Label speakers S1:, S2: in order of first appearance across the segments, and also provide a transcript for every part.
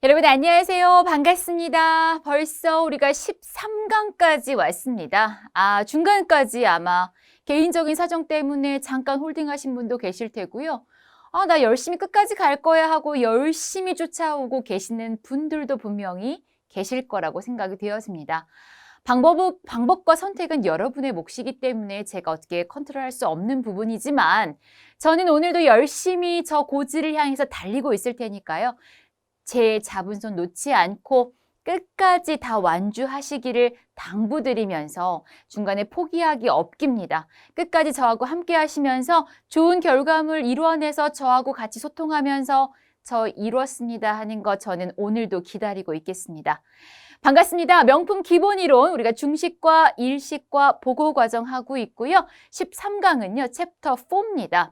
S1: 여러분 안녕하세요. 반갑습니다. 벌써 우리가 13강까지 왔습니다. 중간까지 아마 개인적인 사정 때문에 잠깐 홀딩하신 분도 계실 테고요. 나 열심히 끝까지 갈 거야 하고 열심히 쫓아오고 계시는 분들도 분명히 계실 거라고 생각이 되었습니다. 방법과 선택은 여러분의 몫이기 때문에 제가 어떻게 컨트롤할 수 없는 부분이지만 저는 오늘도 열심히 저 고지를 향해서 달리고 있을 테니까요. 제 잡은 손 놓지 않고 끝까지 다 완주하시기를 당부드리면서 중간에 포기하기 없깁니다. 끝까지 저하고 함께 하시면서 좋은 결과물 이루어내서 저하고 같이 소통하면서 저 이루었습니다 하는 거 저는 오늘도 기다리고 있겠습니다. 반갑습니다. 명품 기본이론 우리가 중식과 일식과 보고 과정 하고 있고요. 13강은요. 챕터 4입니다.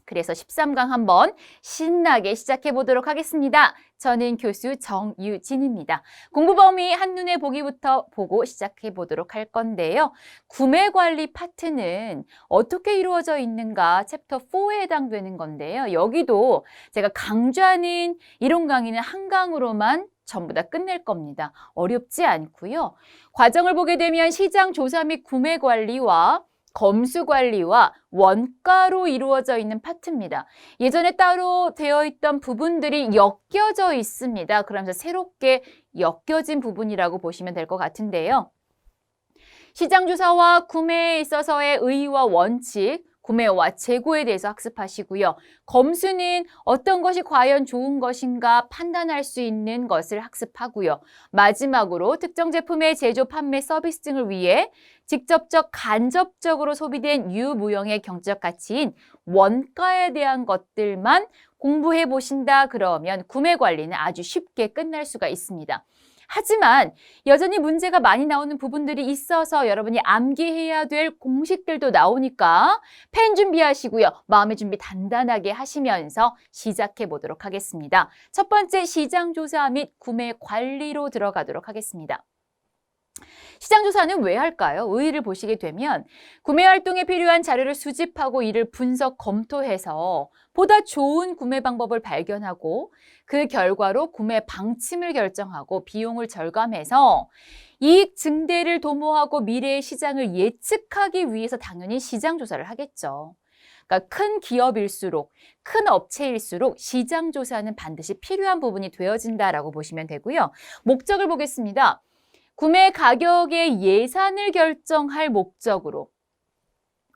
S1: 그래서 13강 한번 신나게 시작해 보도록 하겠습니다. 저는 교수 정유진입니다. 공부 범위 한눈에 보기부터 보고 시작해 보도록 할 건데요. 구매 관리 파트는 어떻게 이루어져 있는가 챕터 4에 해당되는 건데요. 여기도 제가 강조하는 이론 강의는 한 강으로만 전부 다 끝낼 겁니다. 어렵지 않고요. 과정을 보게 되면 시장 조사 및 구매 관리와 검수 관리와 원가로 이루어져 있는 파트입니다. 예전에 따로 되어 있던 부분들이 엮여져 있습니다. 그러면서 새롭게 엮여진 부분이라고 보시면 될 것 같은데요. 시장조사와 구매에 있어서의 의의와 원칙, 구매와 재고에 대해서 학습하시고요. 검수는 어떤 것이 과연 좋은 것인가 판단할 수 있는 것을 학습하고요. 마지막으로 특정 제품의 제조, 판매, 서비스 등을 위해 직접적, 간접적으로 소비된 유무형의 경제적 가치인 원가에 대한 것들만 공부해 보신다 그러면 구매 관리는 아주 쉽게 끝날 수가 있습니다. 하지만 여전히 문제가 많이 나오는 부분들이 있어서 여러분이 암기해야 될 공식들도 나오니까 펜 준비하시고요. 마음의 준비 단단하게 하시면서 시작해 보도록 하겠습니다. 첫 번째 시장조사 및 구매 관리로 들어가도록 하겠습니다. 시장조사는 왜 할까요? 의의를 보시게 되면 구매 활동에 필요한 자료를 수집하고 이를 분석, 검토해서 보다 좋은 구매 방법을 발견하고 그 결과로 구매 방침을 결정하고 비용을 절감해서 이익 증대를 도모하고 미래의 시장을 예측하기 위해서 당연히 시장조사를 하겠죠. 그러니까 큰 기업일수록, 큰 업체일수록 시장조사는 반드시 필요한 부분이 되어진다라고 보시면 되고요. 목적을 보겠습니다. 구매 가격의 예산을 결정할 목적으로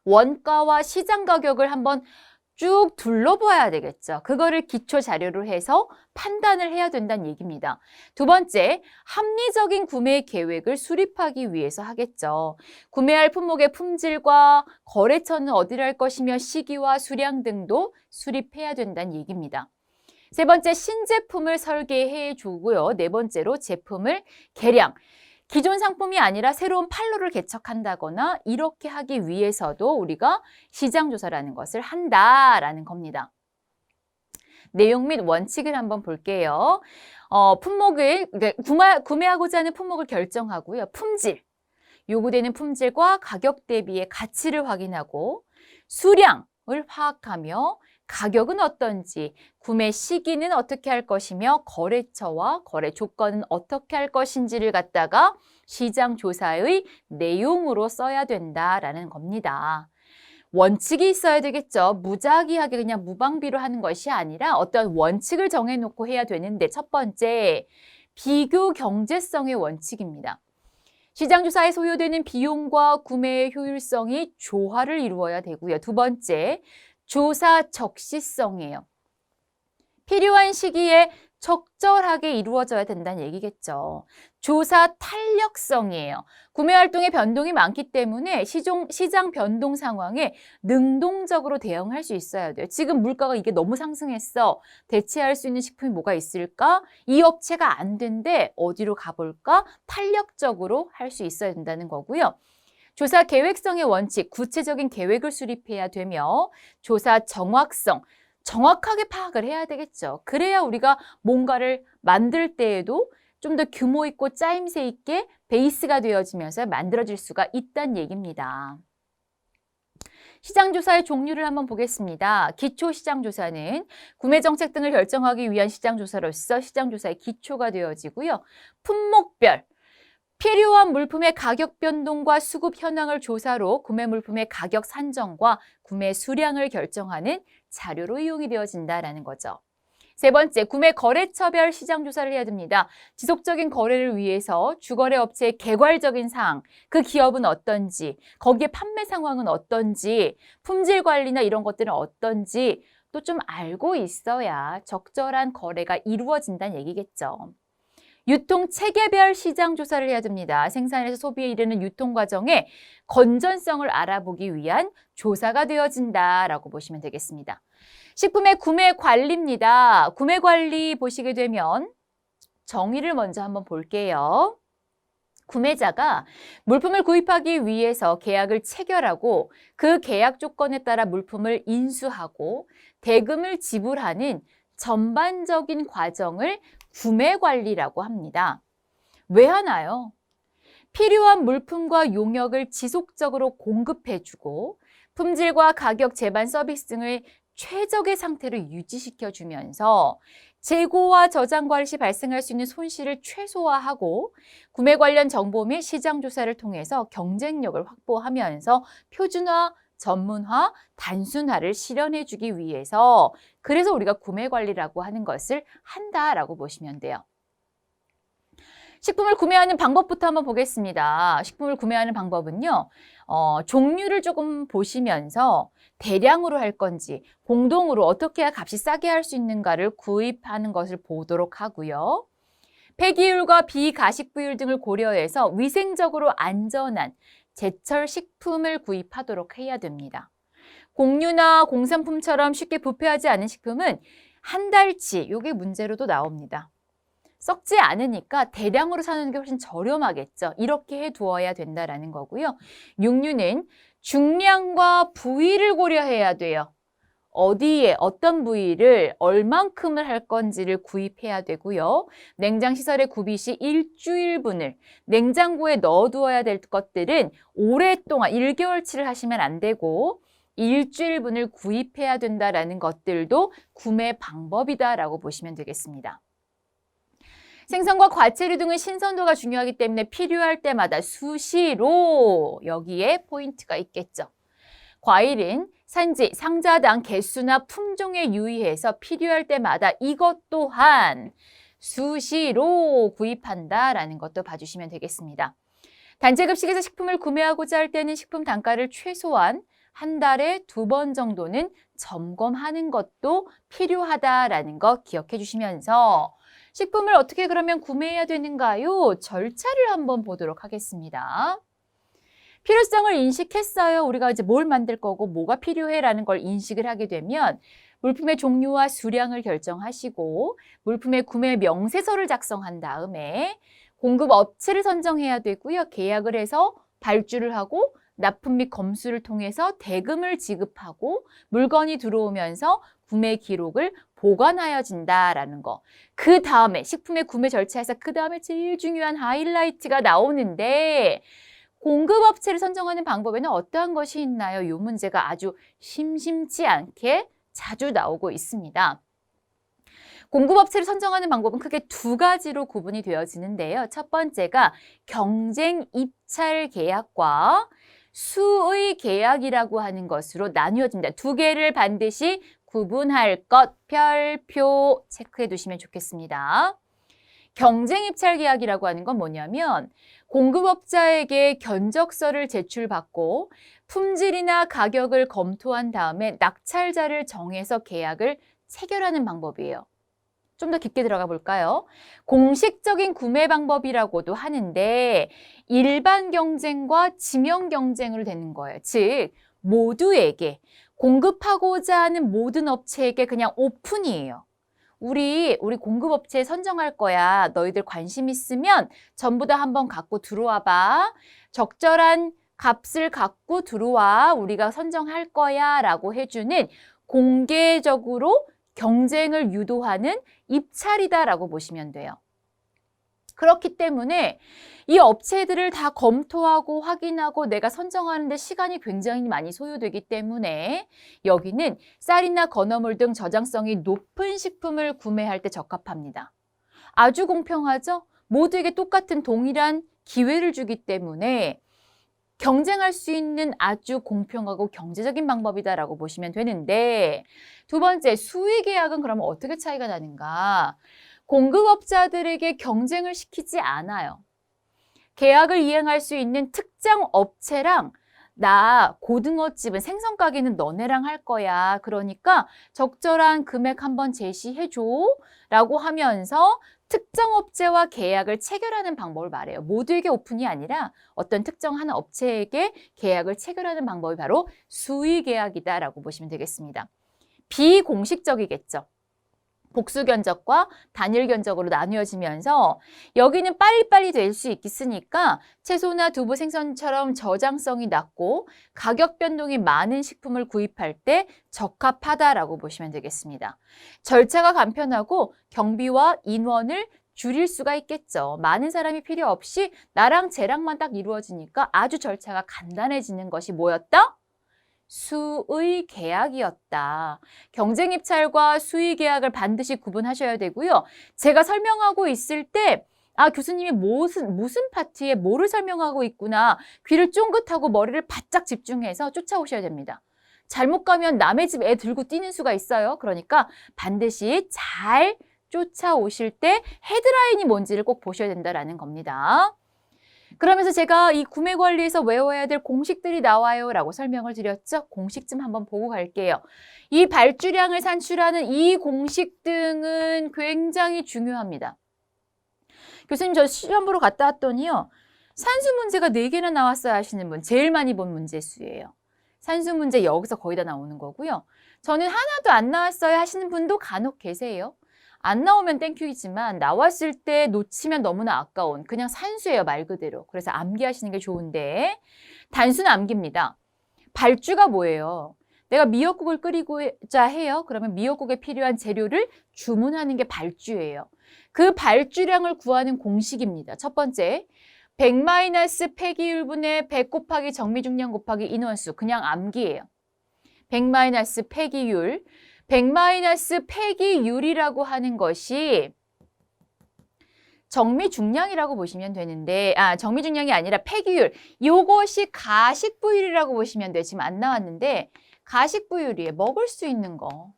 S1: 원가와 시장 가격을 한번 쭉 둘러봐야 되겠죠. 그거를 기초 자료로 해서 판단을 해야 된다는 얘기입니다. 두 번째, 합리적인 구매 계획을 수립하기 위해서 하겠죠. 구매할 품목의 품질과 거래처는 어디를 할 것이며 시기와 수량 등도 수립해야 된다는 얘기입니다. 세 번째, 신제품을 설계해 주고요. 네 번째로 제품을 개량. 기존 상품이 아니라 새로운 판로를 개척한다거나 이렇게 하기 위해서도 우리가 시장조사라는 것을 한다라는 겁니다. 내용 및 원칙을 한번 볼게요. 품목을 구매하고자 하는 품목을 결정하고요. 품질, 요구되는 품질과 가격 대비의 가치를 확인하고 수량을 파악하며 가격은 어떤지, 구매 시기는 어떻게 할 것이며 거래처와 거래 조건은 어떻게 할 것인지를 갖다가 시장 조사의 내용으로 써야 된다라는 겁니다. 원칙이 있어야 되겠죠. 무작위하게 그냥 무방비로 하는 것이 아니라 어떤 원칙을 정해놓고 해야 되는데 첫 번째, 비교 경제성의 원칙입니다. 시장조사에 소요되는 비용과 구매의 효율성이 조화를 이루어야 되고요. 두 번째, 조사 적시성이에요. 필요한 시기에 적절하게 이루어져야 된다는 얘기겠죠. 조사 탄력성이에요. 구매 활동의 변동이 많기 때문에 시장 변동 상황에 능동적으로 대응할 수 있어야 돼요. 지금 물가가 이게 너무 상승했어. 대체할 수 있는 식품이 뭐가 있을까? 이 업체가 안 된대. 어디로 가볼까? 탄력적으로 할 수 있어야 된다는 거고요. 조사 계획성의 원칙, 구체적인 계획을 수립해야 되며 조사 정확성, 정확하게 파악을 해야 되겠죠. 그래야 우리가 뭔가를 만들 때에도 좀 더 규모 있고 짜임새 있게 베이스가 되어지면서 만들어질 수가 있다는 얘기입니다. 시장조사의 종류를 한번 보겠습니다. 기초시장조사는 구매정책 등을 결정하기 위한 시장조사로서 시장조사의 기초가 되어지고요. 품목별, 필요한 물품의 가격 변동과 수급 현황을 조사로 구매 물품의 가격 산정과 구매 수량을 결정하는 자료로 이용이 되어진다라는 거죠. 세 번째, 구매 거래처별 시장 조사를 해야 됩니다. 지속적인 거래를 위해서 주거래 업체의 개괄적인 사항, 그 기업은 어떤지, 거기에 판매 상황은 어떤지, 품질 관리나 이런 것들은 어떤지 또 좀 알고 있어야 적절한 거래가 이루어진다는 얘기겠죠. 유통 체계별 시장 조사를 해야 됩니다. 생산에서 소비에 이르는 유통 과정의 건전성을 알아보기 위한 조사가 되어진다라고 보시면 되겠습니다. 식품의 구매 관리입니다. 구매 관리 보시게 되면 정의를 먼저 한번 볼게요. 구매자가 물품을 구입하기 위해서 계약을 체결하고 그 계약 조건에 따라 물품을 인수하고 대금을 지불하는 전반적인 과정을 구매 관리라고 합니다. 왜 하나요? 필요한 물품과 용역을 지속적으로 공급해주고 품질과 가격, 제반, 서비스 등을 최적의 상태로 유지시켜주면서 재고와 저장 관리 시 발생할 수 있는 손실을 최소화하고 구매 관련 정보 및 시장 조사를 통해서 경쟁력을 확보하면서 표준화, 전문화, 단순화를 실현해주기 위해서 그래서 우리가 구매 관리라고 하는 것을 한다라고 보시면 돼요. 식품을 구매하는 방법부터 한번 보겠습니다. 식품을 구매하는 방법은요. 종류를 조금 보시면서 대량으로 할 건지 공동으로 어떻게 해야 값이 싸게 할 수 있는가를 구입하는 것을 보도록 하고요. 폐기율과 비가식부율 등을 고려해서 위생적으로 안전한 제철 식품을 구입하도록 해야 됩니다. 공유나 공산품처럼 쉽게 부패하지 않은 식품은 한 달치, 이게 문제로도 나옵니다. 썩지 않으니까 대량으로 사는 게 훨씬 저렴하겠죠. 이렇게 해두어야 된다라는 거고요. 육류는 중량과 부위를 고려해야 돼요. 어디에 어떤 부위를 얼만큼을 할 건지를 구입해야 되고요. 냉장시설에 구비 시 일주일분을 냉장고에 넣어두어야 될 것들은 오랫동안 1개월치를 하시면 안 되고 일주일분을 구입해야 된다라는 것들도 구매 방법이다라고 보시면 되겠습니다. 생선과 과체류 등의 신선도가 중요하기 때문에 필요할 때마다 수시로 여기에 포인트가 있겠죠. 과일은 산지, 상자당 개수나 품종에 유의해서 필요할 때마다 이것 또한 수시로 구입한다라는 것도 봐주시면 되겠습니다. 단체급식에서 식품을 구매하고자 할 때는 식품 단가를 최소한 한 달에 2번 정도는 점검하는 것도 필요하다라는 거 기억해 주시면서 식품을 어떻게 그러면 구매해야 되는가요? 절차를 한번 보도록 하겠습니다. 필요성을 인식했어요. 우리가 이제 뭘 만들 거고 뭐가 필요해라는 걸 인식을 하게 되면 물품의 종류와 수량을 결정하시고 물품의 구매 명세서를 작성한 다음에 공급 업체를 선정해야 되고요. 계약을 해서 발주를 하고 납품 및 검수를 통해서 대금을 지급하고 물건이 들어오면서 구매 기록을 보관하여진다라는 거. 그 다음에 식품의 구매 절차에서 그 다음에 제일 중요한 하이라이트가 나오는데 공급업체를 선정하는 방법에는 어떠한 것이 있나요? 이 문제가 아주 심심치 않게 자주 나오고 있습니다. 공급업체를 선정하는 방법은 크게 2가지로 구분이 되어지는데요. 첫 번째가 경쟁 입찰 계약과 수의 계약이라고 하는 것으로 나뉘어집니다. 2개를 반드시 구분할 것, 별표 체크해 두시면 좋겠습니다. 경쟁 입찰 계약이라고 하는 건 뭐냐면 공급업자에게 견적서를 제출받고 품질이나 가격을 검토한 다음에 낙찰자를 정해서 계약을 체결하는 방법이에요. 좀 더 깊게 들어가 볼까요? 공식적인 구매 방법이라고도 하는데 일반 경쟁과 지명 경쟁으로 되는 거예요. 즉 모두에게 공급하고자 하는 모든 업체에게 그냥 오픈이에요. 우리 공급업체 선정할 거야. 너희들 관심 있으면 전부 다 한번 갖고 들어와 봐. 적절한 값을 갖고 들어와. 우리가 선정할 거야 라고 해주는 공개적으로 경쟁을 유도하는 입찰이다라고 보시면 돼요. 그렇기 때문에 이 업체들을 다 검토하고 확인하고 내가 선정하는 데 시간이 굉장히 많이 소요되기 때문에 여기는 쌀이나 건어물 등 저장성이 높은 식품을 구매할 때 적합합니다. 아주 공평하죠? 모두에게 똑같은 동일한 기회를 주기 때문에 경쟁할 수 있는 아주 공평하고 경제적인 방법이다라고 보시면 되는데, 두 번째, 수의 계약은 그러면 어떻게 차이가 나는가? 공급업자들에게 경쟁을 시키지 않아요. 계약을 이행할 수 있는 특정 업체랑 나 고등어집은 생선 가게는 너네랑 할 거야. 그러니까 적절한 금액 한번 제시해줘 라고 하면서 특정 업체와 계약을 체결하는 방법을 말해요. 모두에게 오픈이 아니라 어떤 특정 한 업체에게 계약을 체결하는 방법이 바로 수의 계약이다라고 보시면 되겠습니다. 비공식적이겠죠. 복수 견적과 단일 견적으로 나뉘어지면서 여기는 빨리빨리 될 수 있으니까 채소나 두부 생선처럼 저장성이 낮고 가격 변동이 많은 식품을 구입할 때 적합하다라고 보시면 되겠습니다. 절차가 간편하고 경비와 인원을 줄일 수가 있겠죠. 많은 사람이 필요 없이 나랑 쟤랑만 딱 이루어지니까 아주 절차가 간단해지는 것이 뭐였다? 수의 계약이었다. 경쟁 입찰과 수의 계약을 반드시 구분하셔야 되고요. 제가 설명하고 있을 때 교수님이 무슨 파트에 뭐를 설명하고 있구나. 귀를 쫑긋하고 머리를 바짝 집중해서 쫓아오셔야 됩니다. 잘못 가면 남의 집 애 들고 뛰는 수가 있어요. 그러니까 반드시 잘 쫓아오실 때 헤드라인이 뭔지를 꼭 보셔야 된다는 겁니다. 그러면서 제가 이 구매 관리에서 외워야 될 공식들이 나와요 라고 설명을 드렸죠. 공식 좀 한번 보고 갈게요. 이 발주량을 산출하는 이 공식 등은 굉장히 중요합니다. 교수님, 저 시험 보러 갔다 왔더니요. 산수 문제가 4개나 나왔어야 하시는 분, 제일 많이 본 문제 수예요. 산수 문제 여기서 거의 다 나오는 거고요. 저는 하나도 안 나왔어야 하시는 분도 간혹 계세요. 안 나오면 땡큐이지만 나왔을 때 놓치면 너무나 아까운 그냥 산수예요, 말 그대로. 그래서 암기하시는 게 좋은데 단순 암기입니다. 발주가 뭐예요? 내가 미역국을 끓이고자 해요. 그러면 미역국에 필요한 재료를 주문하는 게 발주예요. 그 발주량을 구하는 공식입니다. 첫 번째, 100- 폐기율분의 100 곱하기 정미중량 곱하기 인원수. 그냥 암기예요. 100- 폐기율. 100- 폐기율이라고 하는 것이 정미중량이라고 보시면 되는데, 정미중량이 아니라 폐기율. 이것이 가식부율이라고 보시면 돼요. 지금 안 나왔는데 가식부율이에요. 먹을 수 있는 거.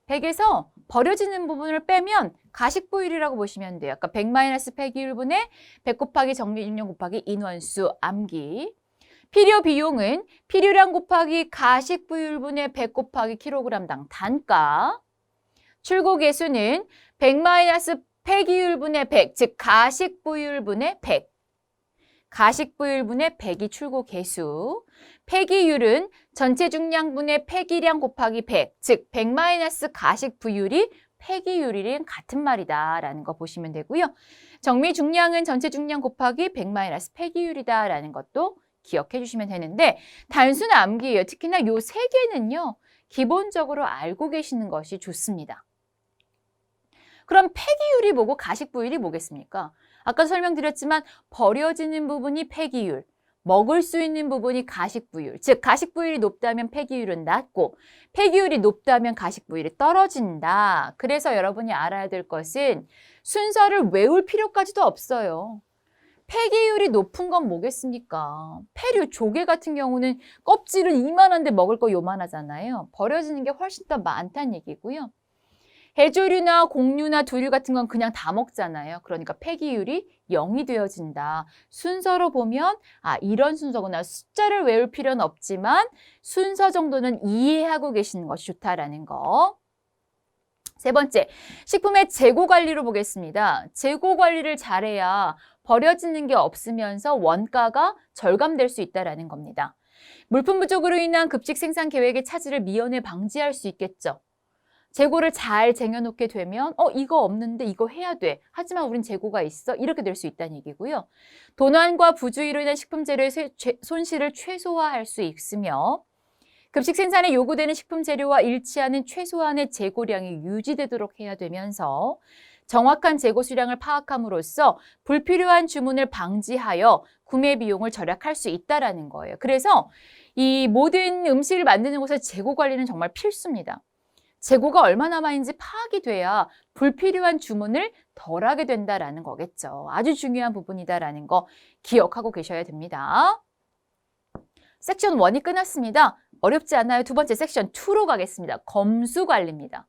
S1: 100에서 버려지는 부분을 빼면 가식부율이라고 보시면 돼요. 아까 100- 폐기율분의 100 곱하기 정미중량 곱하기 인원수 암기. 필요 비용은 필요량 곱하기 가식부율분의 100 곱하기 킬로그램당 단가. 출고 계수는 100- 폐기율분의 100, 즉 가식부율분의 100. 가식부율분의 100이 출고 계수. 폐기율은 전체 중량분의 폐기량 곱하기 100, 즉 100- 가식부율이 폐기율이랑 같은 말이다라는 거 보시면 되고요. 정미중량은 전체 중량 곱하기 100- 폐기율이다라는 것도 기억해 주시면 되는데 단순 암기예요. 특히나 요 3개는요. 기본적으로 알고 계시는 것이 좋습니다. 그럼 폐기율이 뭐고 가식부율이 뭐겠습니까? 아까 설명드렸지만 버려지는 부분이 폐기율, 먹을 수 있는 부분이 가식부율. 즉 가식부율이 높다면 폐기율은 낮고 폐기율이 높다면 가식부율이 떨어진다. 그래서 여러분이 알아야 될 것은 순서를 외울 필요까지도 없어요. 폐기율이 높은 건 뭐겠습니까? 폐류, 조개 같은 경우는 껍질은 이만한데 먹을 거 요만하잖아요. 버려지는 게 훨씬 더 많다는 얘기고요. 해조류나 곡류나 두류 같은 건 그냥 다 먹잖아요. 그러니까 폐기율이 0이 되어진다. 순서로 보면 이런 순서구나. 숫자를 외울 필요는 없지만 순서 정도는 이해하고 계시는 것이 좋다라는 거. 세 번째, 식품의 재고 관리로 보겠습니다. 재고 관리를 잘해야 버려지는 게 없으면서 원가가 절감될 수 있다는 겁니다. 물품 부족으로 인한 급식 생산 계획의 차질을 미연에 방지할 수 있겠죠. 재고를 잘 쟁여놓게 되면 이거 없는데 이거 해야 돼. 하지만 우린 재고가 있어. 이렇게 될 수 있다는 얘기고요. 도난과 부주의로 인한 식품 재료의 손실을 최소화할 수 있으며 급식 생산에 요구되는 식품 재료와 일치하는 최소한의 재고량이 유지되도록 해야 되면서 정확한 재고 수량을 파악함으로써 불필요한 주문을 방지하여 구매 비용을 절약할 수 있다라는 거예요. 그래서 이 모든 음식을 만드는 곳의 재고 관리는 정말 필수입니다. 재고가 얼마나 많은지 파악이 돼야 불필요한 주문을 덜 하게 된다라는 거겠죠. 아주 중요한 부분이다라는 거 기억하고 계셔야 됩니다. 섹션 1이 끝났습니다. 어렵지 않아요. 두 번째 섹션 2로 가겠습니다. 검수 관리입니다.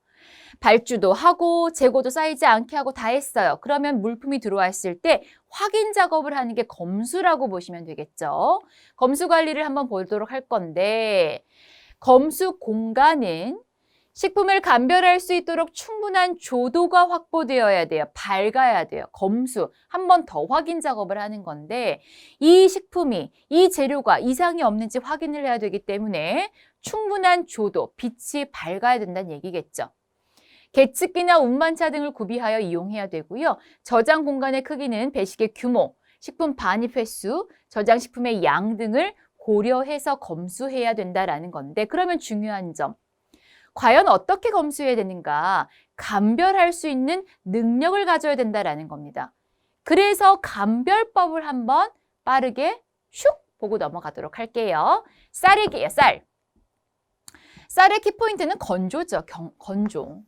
S1: 발주도 하고 재고도 쌓이지 않게 하고 다 했어요. 그러면 물품이 들어왔을 때 확인 작업을 하는 게 검수라고 보시면 되겠죠. 검수 관리를 한번 보도록 할 건데 검수 공간은 식품을 감별할 수 있도록 충분한 조도가 확보되어야 돼요. 밝아야 돼요. 검수, 한 번 더 확인 작업을 하는 건데 이 식품이, 이 재료가 이상이 없는지 확인을 해야 되기 때문에 충분한 조도, 빛이 밝아야 된다는 얘기겠죠. 계측기나 운반차 등을 구비하여 이용해야 되고요. 저장 공간의 크기는 배식의 규모, 식품 반입 횟수, 저장식품의 양 등을 고려해서 검수해야 된다라는 건데 그러면 중요한 점. 과연 어떻게 검수해야 되는가? 감별할 수 있는 능력을 가져야 된다라는 겁니다. 그래서 감별법을 한번 빠르게 슉 보고 넘어가도록 할게요. 쌀이게요, 쌀. 쌀의 키포인트는 건조죠, 건조.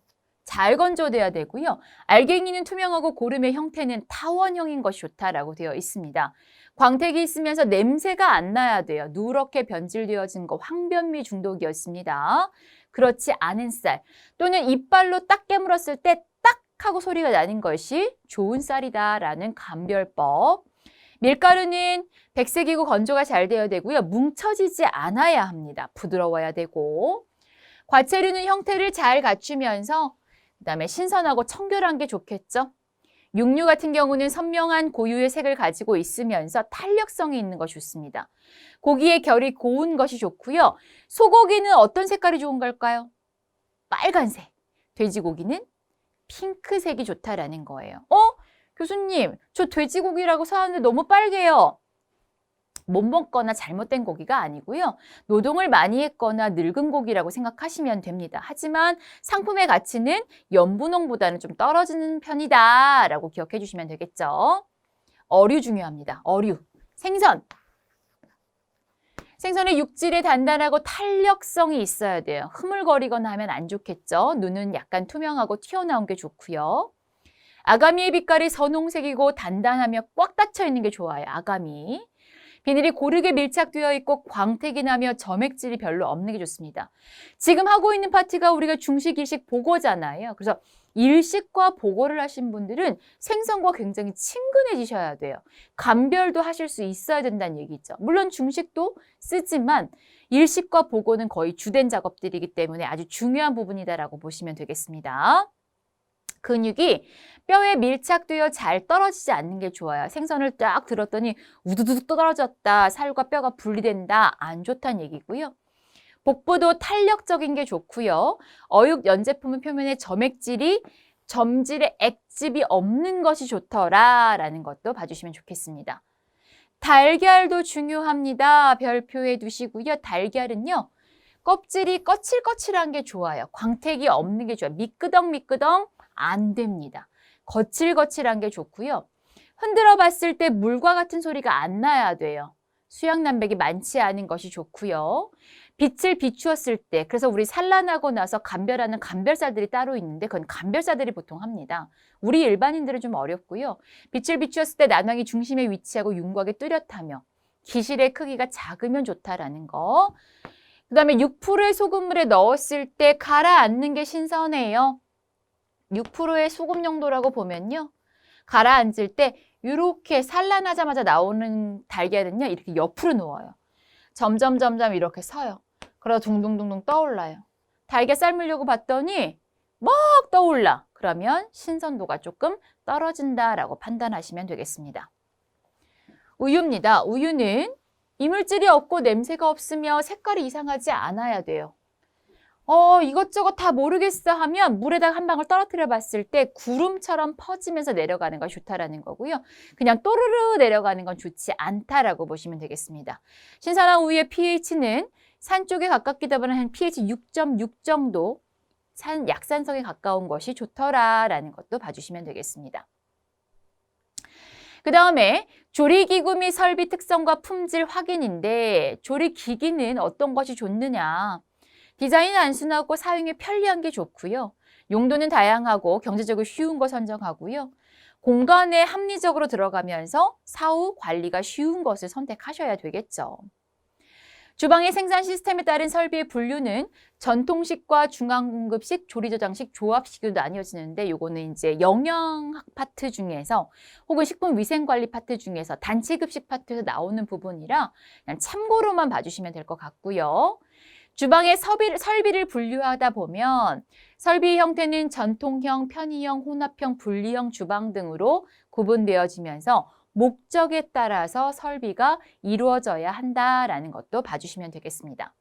S1: 잘 건조돼야 되고요. 알갱이는 투명하고 고름의 형태는 타원형인 것이 좋다라고 되어 있습니다. 광택이 있으면서 냄새가 안 나야 돼요. 누렇게 변질되어진 거 황변미 중독이었습니다. 그렇지 않은 쌀 또는 이빨로 딱 깨물었을 때 딱 하고 소리가 나는 것이 좋은 쌀이다라는 감별법. 밀가루는 백색이고 건조가 잘 되어야 되고요. 뭉쳐지지 않아야 합니다. 부드러워야 되고 과채류는 형태를 잘 갖추면서 그다음에 신선하고 청결한 게 좋겠죠. 육류 같은 경우는 선명한 고유의 색을 가지고 있으면서 탄력성이 있는 것이 좋습니다. 고기의 결이 고운 것이 좋고요. 소고기는 어떤 색깔이 좋은 걸까요? 빨간색. 돼지고기는 핑크색이 좋다라는 거예요. 교수님, 저 돼지고기라고 사는데 너무 빨개요. 못 먹거나 잘못된 고기가 아니고요. 노동을 많이 했거나 늙은 고기라고 생각하시면 됩니다. 하지만 상품의 가치는 연분홍보다는 좀 떨어지는 편이다 라고 기억해 주시면 되겠죠. 어류 중요합니다. 어류, 생선. 생선의 육질이 단단하고 탄력성이 있어야 돼요. 흐물거리거나 하면 안 좋겠죠. 눈은 약간 투명하고 튀어나온 게 좋고요. 아가미의 빛깔이 선홍색이고 단단하며 꽉 닫혀 있는 게 좋아요. 아가미. 비늘이 고르게 밀착되어 있고 광택이 나며 점액질이 별로 없는 게 좋습니다. 지금 하고 있는 파트가 우리가 중식, 일식, 보고잖아요. 그래서 일식과 보고를 하신 분들은 생선과 굉장히 친근해지셔야 돼요. 감별도 하실 수 있어야 된다는 얘기죠. 물론 중식도 쓰지만 일식과 보고는 거의 주된 작업들이기 때문에 아주 중요한 부분이다라고 보시면 되겠습니다. 근육이 뼈에 밀착되어 잘 떨어지지 않는 게 좋아요. 생선을 딱 들었더니 우두둑 떨어졌다. 살과 뼈가 분리된다. 안 좋다는 얘기고요. 복부도 탄력적인 게 좋고요. 어육 연제품은 표면에 점질의 액집이 없는 것이 좋더라라는 것도 봐주시면 좋겠습니다. 달걀도 중요합니다. 별표해 두시고요. 달걀은요. 껍질이 거칠거칠한 게 좋아요. 광택이 없는 게 좋아요. 미끄덩미끄덩 안 됩니다. 거칠거칠한 게 좋고요. 흔들어 봤을 때 물과 같은 소리가 안 나야 돼요. 수양난백이 많지 않은 것이 좋고요. 빛을 비추었을 때, 그래서 우리 산란하고 나서 감별하는 감별사들이 따로 있는데 그건 감별사들이 보통 합니다. 우리 일반인들은 좀 어렵고요. 빛을 비추었을 때 난황이 중심에 위치하고 윤곽이 뚜렷하며 기실의 크기가 작으면 좋다라는 거. 그 다음에 6%의 소금물에 넣었을 때 가라앉는 게 신선해요. 6%의 소금 용도라고 보면요. 가라앉을 때 이렇게 산란하자마자 나오는 달걀은요. 이렇게 옆으로 누워요. 점점 이렇게 서요. 그러다 둥둥둥둥 떠올라요. 달걀 삶으려고 봤더니 막 떠올라. 그러면 신선도가 조금 떨어진다라고 판단하시면 되겠습니다. 우유입니다. 우유는 이물질이 없고 냄새가 없으며 색깔이 이상하지 않아야 돼요. 이것저것 다 모르겠어 하면 물에다가 한 방울 떨어뜨려 봤을 때 구름처럼 퍼지면서 내려가는 건 좋다라는 거고요. 그냥 또르르 내려가는 건 좋지 않다라고 보시면 되겠습니다. 신선한 우유의 pH는 산 쪽에 가깝기도 하면 한 pH 6.6 정도 약산성에 가까운 것이 좋더라라는 것도 봐주시면 되겠습니다. 그 다음에 조리기구 및 설비 특성과 품질 확인인데 조리기기는 어떤 것이 좋느냐. 디자인 단순하고 사용에 편리한 게 좋고요. 용도는 다양하고 경제적으로 쉬운 거 선정하고요. 공간에 합리적으로 들어가면서 사후 관리가 쉬운 것을 선택하셔야 되겠죠. 주방의 생산 시스템에 따른 설비의 분류는 전통식과 중앙공급식, 조리저장식, 조합식으로 나뉘어지는데 요거는 이제 영양학 파트 중에서 혹은 식품위생관리 파트 중에서 단체급식 파트에서 나오는 부분이라 그냥 참고로만 봐주시면 될 것 같고요. 주방의 설비를 분류하다 보면 설비 형태는 전통형, 편의형, 혼합형, 분리형 주방 등으로 구분되어지면서 목적에 따라서 설비가 이루어져야 한다라는 것도 봐주시면 되겠습니다.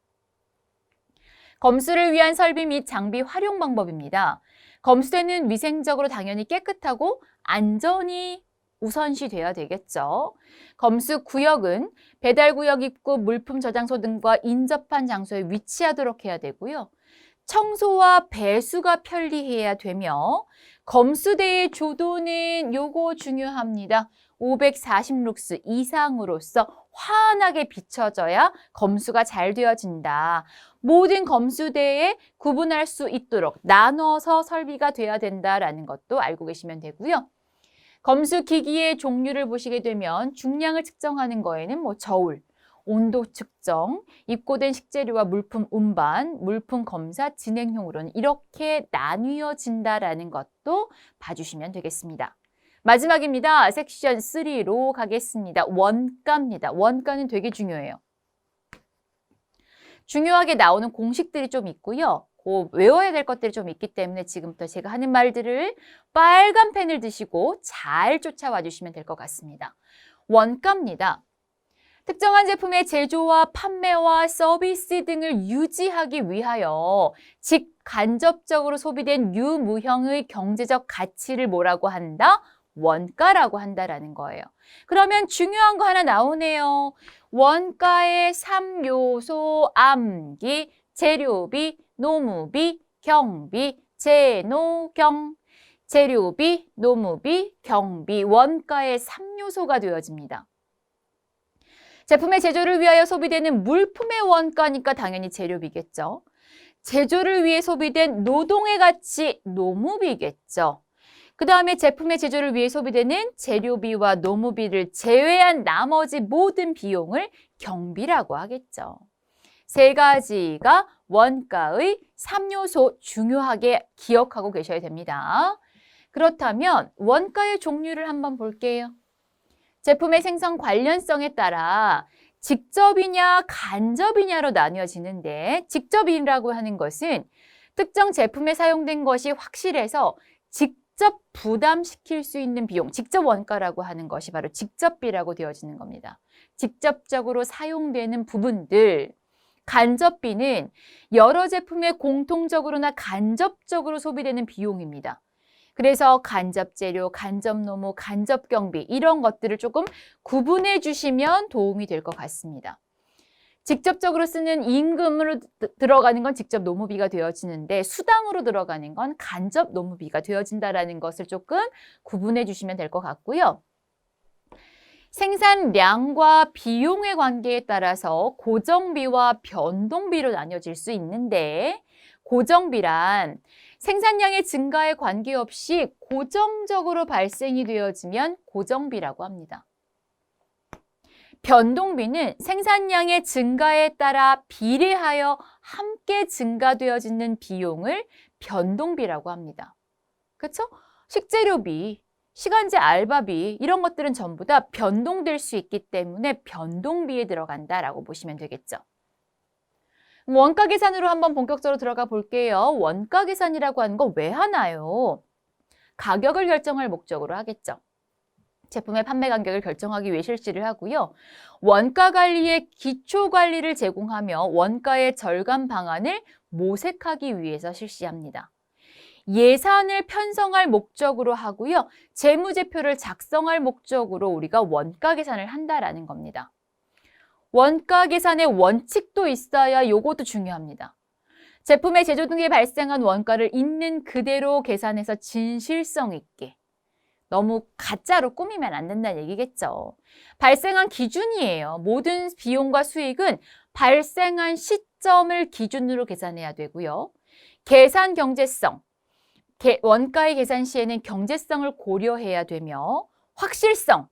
S1: 검수를 위한 설비 및 장비 활용 방법입니다. 검수대는 위생적으로 당연히 깨끗하고 안전이 우선시 돼야 되겠죠. 검수 구역은 배달구역 입구, 물품 저장소 등과 인접한 장소에 위치하도록 해야 되고요. 청소와 배수가 편리해야 되며 검수대의 조도는 요거 중요합니다. 540룩스 이상으로서 환하게 비춰져야 검수가 잘 되어진다. 모든 검수대에 구분할 수 있도록 나눠서 설비가 돼야 된다라는 것도 알고 계시면 되고요. 검수 기기의 종류를 보시게 되면 중량을 측정하는 거에는 저울, 온도 측정, 입고된 식재료와 물품 운반, 물품 검사 진행형으로는 이렇게 나뉘어진다라는 것도 봐주시면 되겠습니다. 마지막입니다. 섹션 3로 가겠습니다. 원가입니다. 원가는 되게 중요해요. 중요하게 나오는 공식들이 좀 있고요. 외워야 될 것들이 좀 있기 때문에 지금부터 제가 하는 말들을 빨간 펜을 드시고 잘 쫓아와 주시면 될 것 같습니다. 원가입니다. 특정한 제품의 제조와 판매와 서비스 등을 유지하기 위하여 직간접적으로 소비된 유무형의 경제적 가치를 뭐라고 한다? 원가라고 한다라는 거예요. 그러면 중요한 거 하나 나오네요. 원가의 3요소 암기, 재료비, 노무비, 경비, 재노경. 재료비, 노무비, 경비, 원가의 3요소가 되어집니다. 제품의 제조를 위하여 소비되는 물품의 원가니까 당연히 재료비겠죠. 제조를 위해 소비된 노동의 가치, 노무비겠죠. 그 다음에 제품의 제조를 위해 소비되는 재료비와 노무비를 제외한 나머지 모든 비용을 경비라고 하겠죠. 세 가지가 원가의 3요소 중요하게 기억하고 계셔야 됩니다. 그렇다면 원가의 종류를 한번 볼게요. 제품의 생산 관련성에 따라 직접이냐 간접이냐로 나뉘어지는데 직접이라고 하는 것은 특정 제품에 사용된 것이 확실해서 직접 부담시킬 수 있는 비용, 직접 원가라고 하는 것이 바로 직접비라고 되어지는 겁니다. 직접적으로 사용되는 부분들. 간접비는 여러 제품에 공통적으로나 간접적으로 소비되는 비용입니다. 그래서 간접재료, 간접노무, 간접경비 이런 것들을 조금 구분해 주시면 도움이 될 것 같습니다. 직접적으로 쓰는 임금으로 들어가는 건 직접 노무비가 되어지는데 수당으로 들어가는 건 간접 노무비가 되어진다는 것을 조금 구분해 주시면 될 것 같고요. 생산량과 비용의 관계에 따라서 고정비와 변동비로 나뉘어질 수 있는데 고정비란 생산량의 증가에 관계없이 고정적으로 발생이 되어지면 고정비라고 합니다. 변동비는 생산량의 증가에 따라 비례하여 함께 증가되어지는 비용을 변동비라고 합니다. 그렇죠? 식재료비, 시간제 알바비 이런 것들은 전부 다 변동될 수 있기 때문에 변동비에 들어간다라고 보시면 되겠죠. 원가 계산으로 한번 본격적으로 들어가 볼게요. 원가 계산이라고 하는 거 왜 하나요? 가격을 결정할 목적으로 하겠죠. 제품의 판매 간격을 결정하기 위해 실시를 하고요. 원가 관리의 기초 관리를 제공하며 원가의 절감 방안을 모색하기 위해서 실시합니다. 예산을 편성할 목적으로 하고요. 재무제표를 작성할 목적으로 우리가 원가 계산을 한다라는 겁니다. 원가 계산의 원칙도 있어야 요것도 중요합니다. 제품의 제조 등에 발생한 원가를 있는 그대로 계산해서 진실성 있게. 너무 가짜로 꾸미면 안 된다는 얘기겠죠. 발생한 기준이에요. 모든 비용과 수익은 발생한 시점을 기준으로 계산해야 되고요. 계산 경제성. 원가의 계산 시에는 경제성을 고려해야 되며 확실성.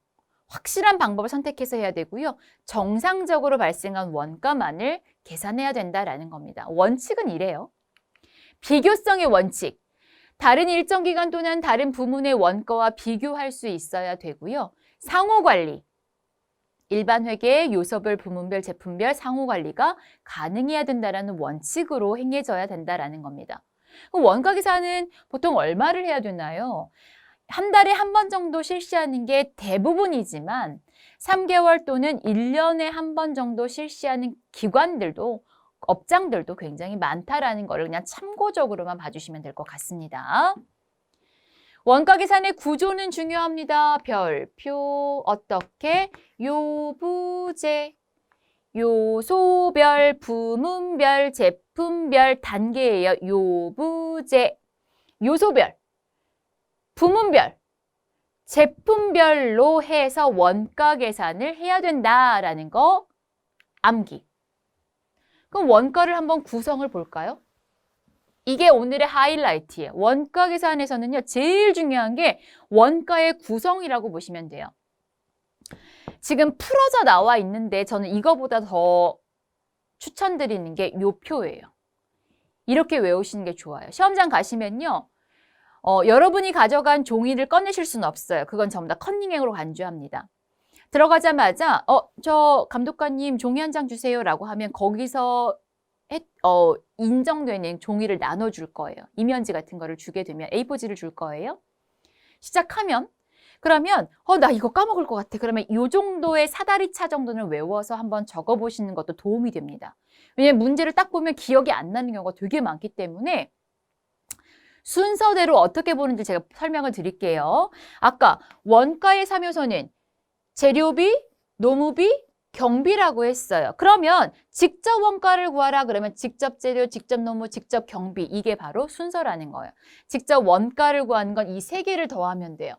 S1: 확실한 방법을 선택해서 해야 되고요. 정상적으로 발생한 원가만을 계산해야 된다라는 겁니다. 원칙은 이래요. 비교성의 원칙. 다른 일정 기간 또는 다른 부문의 원가와 비교할 수 있어야 되고요. 상호관리. 일반 회계, 요소별, 부문별, 제품별 상호관리가 가능해야 된다는 원칙으로 행해져야 된다는 겁니다. 원가 계산은 보통 얼마를 해야 되나요? 한 달에 한 번 정도 실시하는 게 대부분이지만 3개월 또는 1년에 한 번 정도 실시하는 기관들도 업장들도 굉장히 많다라는 거를 그냥 참고적으로만 봐주시면 될 것 같습니다. 원가 계산의 구조는 중요합니다. 별표 어떻게? 요부제, 요소별, 부문별, 제품별 단계예요. 요부제, 요소별, 부문별, 제품별로 해서 원가 계산을 해야 된다라는 거 암기. 그럼 원가를 한번 구성을 볼까요? 이게 오늘의 하이라이트예요. 원가 계산에서는요, 제일 중요한 게 원가의 구성이라고 보시면 돼요. 지금 풀어져 나와 있는데 저는 이거보다 더 추천드리는 게 요 표예요. 이렇게 외우시는 게 좋아요. 시험장 가시면요, 여러분이 가져간 종이를 꺼내실 수는 없어요. 그건 전부 다 컨닝행으로 간주합니다. 들어가자마자 저 감독관님 종이 한 장 주세요 라고 하면 거기서 인정되는 종이를 나눠줄 거예요. 이면지 같은 거를 주게 되면 A4지를 줄 거예요. 시작하면 그러면 나 이거 까먹을 것 같아. 그러면 이 정도의 사다리차 정도는 외워서 한번 적어보시는 것도 도움이 됩니다. 왜냐하면 문제를 딱 보면 기억이 안 나는 경우가 되게 많기 때문에 순서대로 어떻게 보는지 제가 설명을 드릴게요. 아까 원가의 3요소는 재료비, 노무비, 경비라고 했어요. 그러면 직접 원가를 구하라 그러면 직접 재료, 직접 노무, 직접 경비 이게 바로 순서라는 거예요. 직접 원가를 구하는 건 이 세 개를 더하면 돼요.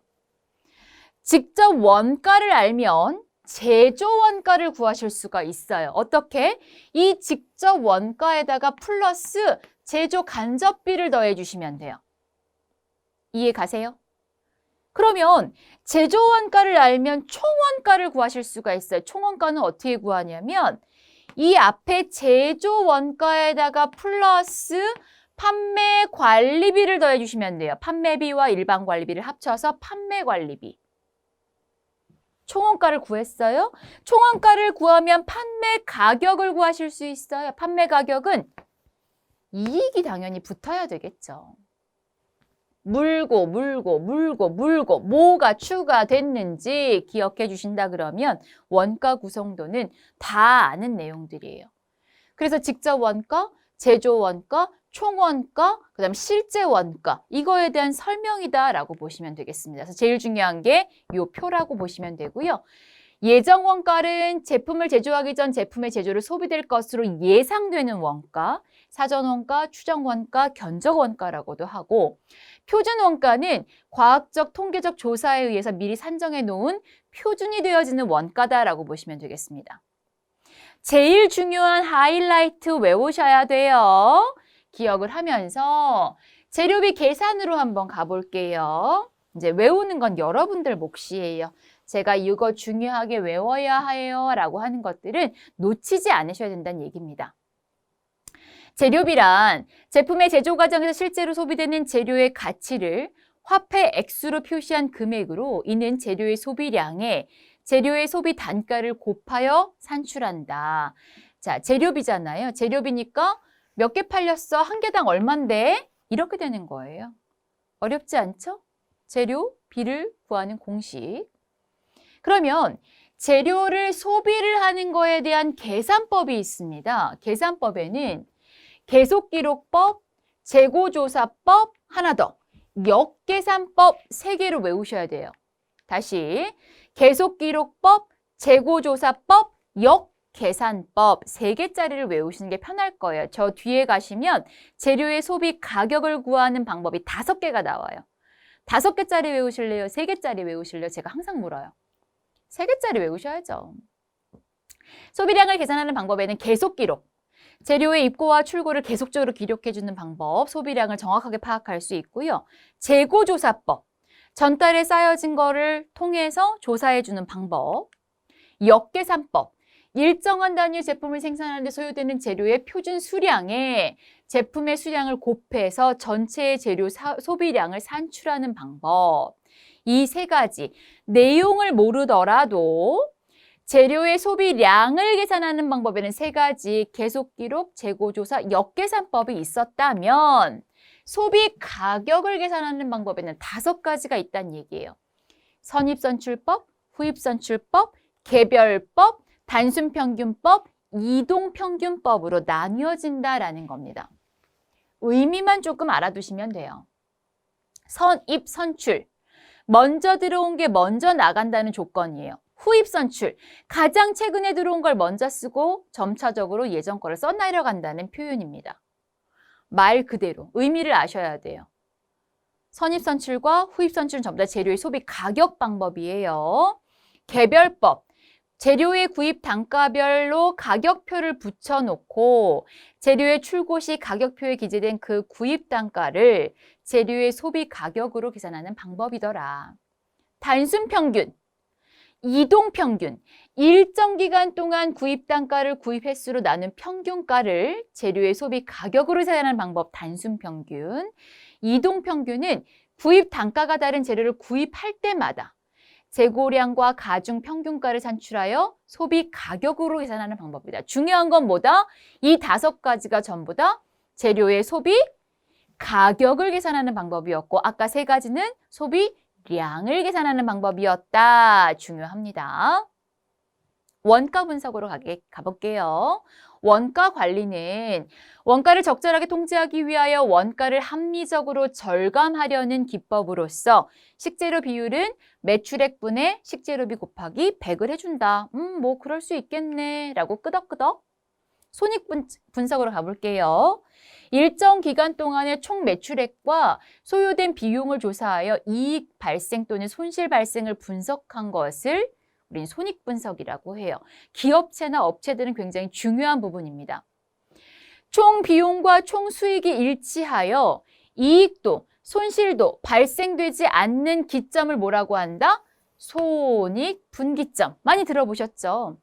S1: 직접 원가를 알면 제조 원가를 구하실 수가 있어요. 어떻게? 이 직접 원가에다가 플러스 제조 간접비를 더해 주시면 돼요. 이해 가세요? 그러면 제조 원가를 알면 총원가를 구하실 수가 있어요. 총원가는 어떻게 구하냐면 이 앞에 제조 원가에다가 플러스 판매 관리비를 더해 주시면 돼요. 판매비와 일반 관리비를 합쳐서 판매 관리비. 총원가를 구했어요. 총원가를 구하면 판매 가격을 구하실 수 있어요. 판매 가격은 이익이 당연히 붙어야 되겠죠. 물고 뭐가 추가됐는지 기억해 주신다 그러면 원가 구성도는 다 아는 내용들이에요. 그래서 직접 원가, 제조 원가, 총원가, 그다음 실제 원가 이거에 대한 설명이다라고 보시면 되겠습니다. 그래서 제일 중요한 게 이 표라고 보시면 되고요. 예정 원가는 제품을 제조하기 전 제품의 제조를 소비될 것으로 예상되는 원가, 사전 원가, 추정 원가, 견적 원가라고도 하고 표준 원가는 과학적 통계적 조사에 의해서 미리 산정해 놓은 표준이 되어지는 원가다라고 보시면 되겠습니다. 제일 중요한 하이라이트 외우셔야 돼요. 기억을 하면서 재료비 계산으로 한번 가볼게요. 이제 외우는 건 여러분들 몫이에요. 제가 이거 중요하게 외워야 해요 라고 하는 것들은 놓치지 않으셔야 된다는 얘기입니다. 재료비란 제품의 제조 과정에서 실제로 소비되는 재료의 가치를 화폐 액수로 표시한 금액으로 이는 재료의 소비량에 재료의 소비 단가를 곱하여 산출한다. 자, 재료비잖아요. 재료비니까 몇 개 팔렸어? 한 개당 얼만데? 이렇게 되는 거예요. 어렵지 않죠? 재료비를 구하는 공식. 그러면 재료를 소비를 하는 거에 대한 계산법이 있습니다. 계산법에는 계속기록법, 재고조사법 하나 더, 역계산법 3개를 외우셔야 돼요. 다시 계속기록법, 재고조사법, 계산법 3개짜리를 외우시는 게 편할 거예요. 저 뒤에 가시면 재료의 소비 가격을 구하는 방법이 5개가 나와요. 5개짜리 외우실래요? 3개짜리 외우실래요? 제가 항상 물어요. 3개짜리 외우셔야죠. 소비량을 계산하는 방법에는 계속 기록, 재료의 입고와 출고를 계속적으로 기록해주는 방법, 소비량을 정확하게 파악할 수 있고요. 재고조사법, 전달에 쌓여진 거를 통해서 조사해주는 방법, 역계산법, 일정한 단위의 제품을 생산하는 데 소요되는 재료의 표준 수량에 제품의 수량을 곱해서 전체의 재료 소비량을 산출하는 방법. 이 3가지 내용을 모르더라도 재료의 소비량을 계산하는 방법에는 3가지 계속 기록, 재고조사, 역계산법이 있었다면 소비 가격을 계산하는 방법에는 5가지가 있다는 얘기예요. 선입선출법, 후입선출법, 개별법, 단순평균법, 이동평균법으로 나뉘어진다라는 겁니다. 의미만 조금 알아두시면 돼요. 선입선출, 먼저 들어온 게 먼저 나간다는 조건이에요. 후입선출, 가장 최근에 들어온 걸 먼저 쓰고 점차적으로 예전 거를 써내려간다는 표현입니다. 말 그대로 의미를 아셔야 돼요. 선입선출과 후입선출은 전부 다 재료의 소비 가격 방법이에요. 개별법, 재료의 구입 단가별로 가격표를 붙여놓고 재료의 출고 시 가격표에 기재된 그 구입 단가를 재료의 소비 가격으로 계산하는 방법이더라. 단순평균, 이동평균, 일정 기간 동안 구입 단가를 구입 횟수로 나눈 평균가를 재료의 소비 가격으로 계산하는 방법 단순평균. 이동평균은 구입 단가가 다른 재료를 구입할 때마다 재고량과 가중 평균가를 산출하여 소비 가격으로 계산하는 방법이다. 중요한 건 뭐다? 이 5가지가 전부 다 재료의 소비 가격을 계산하는 방법이었고 아까 3가지는 소비량을 계산하는 방법이었다. 중요합니다. 원가 분석으로 가볼게요. 원가 관리는 원가를 적절하게 통제하기 위하여 원가를 합리적으로 절감하려는 기법으로서 식재료 비율은 매출액분의 식재료비 곱하기 100을 해준다. 뭐 그럴 수 있겠네 라고 끄덕끄덕 손익 분석으로 가볼게요. 일정 기간 동안의 총 매출액과 소요된 비용을 조사하여 이익 발생 또는 손실 발생을 분석한 것을 우린 손익분석이라고 해요. 기업체나 업체들은 굉장히 중요한 부분입니다. 총 비용과 총 수익이 일치하여 이익도 손실도 발생되지 않는 기점을 뭐라고 한다? 손익분기점. 많이 들어보셨죠?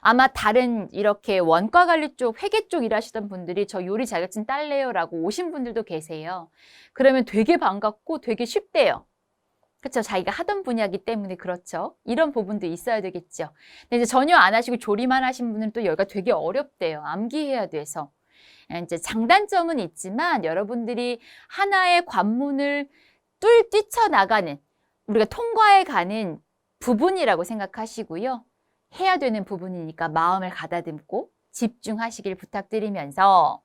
S1: 아마 다른 이렇게 원가관리 쪽, 회계 쪽 일하시던 분들이 저 요리 자격증 딸래요 라고 오신 분들도 계세요. 그러면 되게 반갑고 되게 쉽대요. 그렇죠. 자기가 하던 분야이기 때문에 그렇죠. 이런 부분도 있어야 되겠죠. 근데 이제 전혀 안 하시고 조리만 하신 분은 또 여기가 되게 어렵대요. 암기해야 돼서. 이제 장단점은 있지만 여러분들이 하나의 관문을 뛰쳐나가는 우리가 통과해 가는 부분이라고 생각하시고요. 해야 되는 부분이니까 마음을 가다듬고 집중하시길 부탁드리면서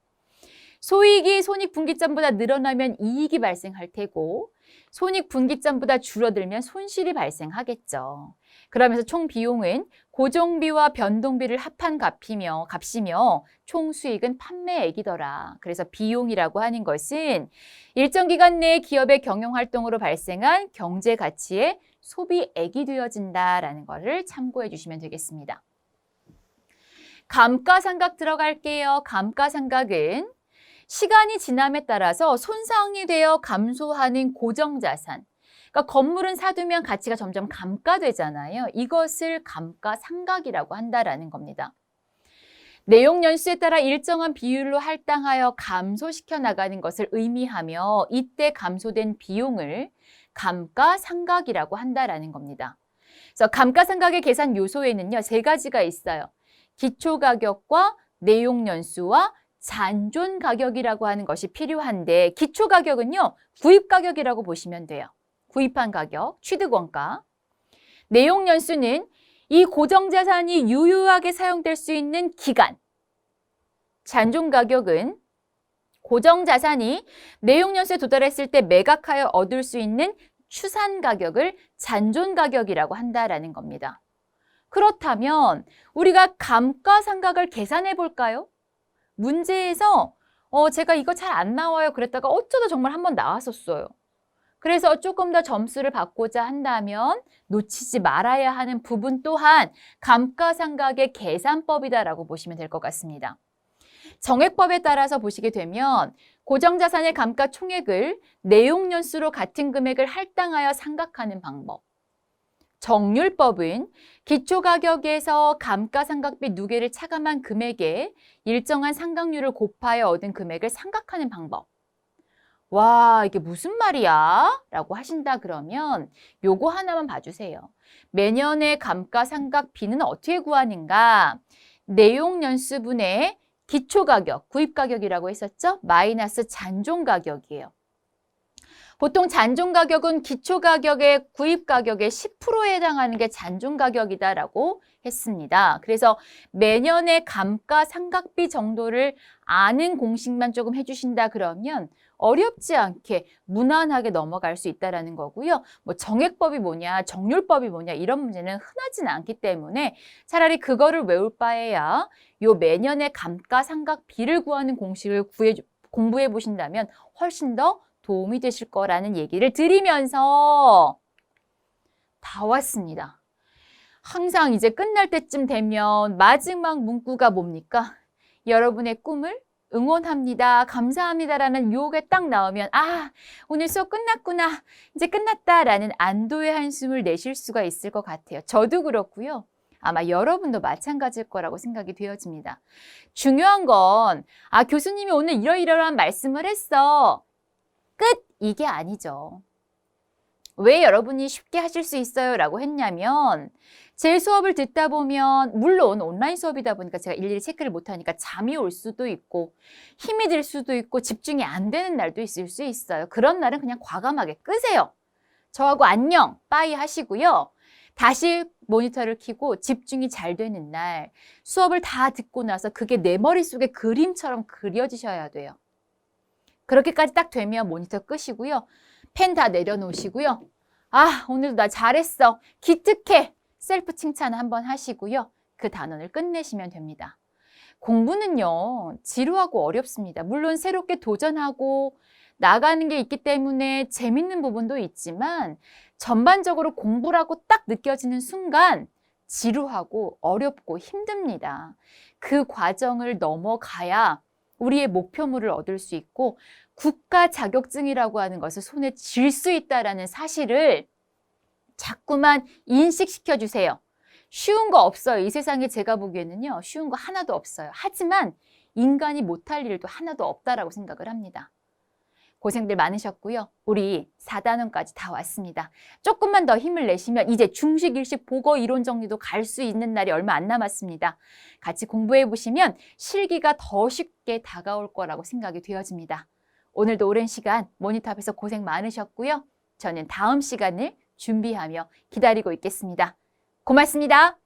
S1: 소익이 손익분기점보다 늘어나면 이익이 발생할 테고 손익분기점보다 줄어들면 손실이 발생하겠죠. 그러면서 총 비용은 고정비와 변동비를 합한 값이며 총 수익은 판매액이더라. 그래서 비용이라고 하는 것은 일정 기간 내에 기업의 경영활동으로 발생한 경제가치의 소비액이 되어진다라는 것을 참고해 주시면 되겠습니다. 감가상각 들어갈게요. 감가상각은 시간이 지남에 따라서 손상이 되어 감소하는 고정자산. 그러니까 건물은 사두면 가치가 점점 감가되잖아요. 이것을 감가상각이라고 한다라는 겁니다. 내용 연수에 따라 일정한 비율로 할당하여 감소시켜 나가는 것을 의미하며 이때 감소된 비용을 감가상각이라고 한다라는 겁니다. 그래서 감가상각의 계산 요소에는요, 3가지가 있어요. 기초가격과 내용연수와 잔존가격이라고 하는 것이 필요한데 기초가격은요, 구입가격이라고 보시면 돼요. 구입한 가격, 취득원가. 내용연수는 이 고정자산이 유효하게 사용될 수 있는 기간. 잔존가격은 고정자산이 내용연수에 도달했을 때 매각하여 얻을 수 있는 추산가격을 잔존가격이라고 한다라는 겁니다. 그렇다면 우리가 감가상각을 계산해 볼까요? 문제에서 제가 이거 잘 안 나와요 그랬다가 어쩌다 정말 한번 나왔었어요. 그래서 조금 더 점수를 받고자 한다면 놓치지 말아야 하는 부분 또한 감가상각의 계산법이다라고 보시면 될 것 같습니다. 정액법에 따라서 보시게 되면 고정자산의 감가 총액을 내용연수로 같은 금액을 할당하여 상각하는 방법. 정률법은 기초가격에서 감가상각비 누계를 차감한 금액에 일정한 상각률을 곱하여 얻은 금액을 상각하는 방법. 와, 이게 무슨 말이야? 라고 하신다 그러면 요거 하나만 봐주세요. 매년의 감가상각비는 어떻게 구하는가? 내용연수분의 기초가격, 구입가격이라고 했었죠? 마이너스 잔존가격이에요. 보통 잔존가격은 기초가격의 구입가격의 10%에 해당하는 게 잔존가격이다라고 했습니다. 그래서 매년의 감가상각비 정도를 아는 공식만 조금 해주신다 그러면 어렵지 않게 무난하게 넘어갈 수 있다는 거고요. 뭐 정액법이 뭐냐, 정률법이 뭐냐 이런 문제는 흔하지는 않기 때문에 차라리 그거를 외울 바에야 요 매년의 감가상각비를 구하는 공식을 공부해 보신다면 훨씬 더 도움이 되실 거라는 얘기를 드리면서 다 왔습니다. 항상 이제 끝날 때쯤 되면 마지막 문구가 뭡니까? 여러분의 꿈을 응원합니다. 감사합니다라는 요게 딱 나오면 오늘 수업 끝났구나. 이제 끝났다라는 안도의 한숨을 내쉴 수가 있을 것 같아요. 저도 그렇고요. 아마 여러분도 마찬가지일 거라고 생각이 되어집니다. 중요한 건 교수님이 오늘 이러이러한 말씀을 했어. 끝! 이게 아니죠. 왜 여러분이 쉽게 하실 수 있어요? 라고 했냐면 제 수업을 듣다 보면 물론 온라인 수업이다 보니까 제가 일일이 체크를 못하니까 잠이 올 수도 있고 힘이 들 수도 있고 집중이 안 되는 날도 있을 수 있어요. 그런 날은 그냥 과감하게 끄세요. 저하고 안녕, 빠이 하시고요. 다시 모니터를 켜고 집중이 잘 되는 날 수업을 다 듣고 나서 그게 내 머릿속에 그림처럼 그려지셔야 돼요. 그렇게까지 딱 되면 모니터 끄시고요. 펜 다 내려놓으시고요. 오늘도 나 잘했어. 기특해. 셀프 칭찬 한번 하시고요. 그 단원을 끝내시면 됩니다. 공부는요, 지루하고 어렵습니다. 물론 새롭게 도전하고 나가는 게 있기 때문에 재밌는 부분도 있지만 전반적으로 공부라고 딱 느껴지는 순간 지루하고 어렵고 힘듭니다. 그 과정을 넘어가야 우리의 목표물을 얻을 수 있고 국가 자격증이라고 하는 것을 손에 쥘 수 있다는 사실을 자꾸만 인식시켜 주세요. 쉬운 거 없어요. 이 세상에 제가 보기에는요. 쉬운 거 하나도 없어요. 하지만 인간이 못할 일도 하나도 없다라고 생각을 합니다. 고생들 많으셨고요. 우리 4단원까지 다 왔습니다. 조금만 더 힘을 내시면 이제 중식, 일식, 보고 이론 정리도 갈 수 있는 날이 얼마 안 남았습니다. 같이 공부해 보시면 실기가 더 쉽게 다가올 거라고 생각이 되어집니다. 오늘도 오랜 시간 모니터 앞에서 고생 많으셨고요. 저는 다음 시간을 준비하며 기다리고 있겠습니다. 고맙습니다.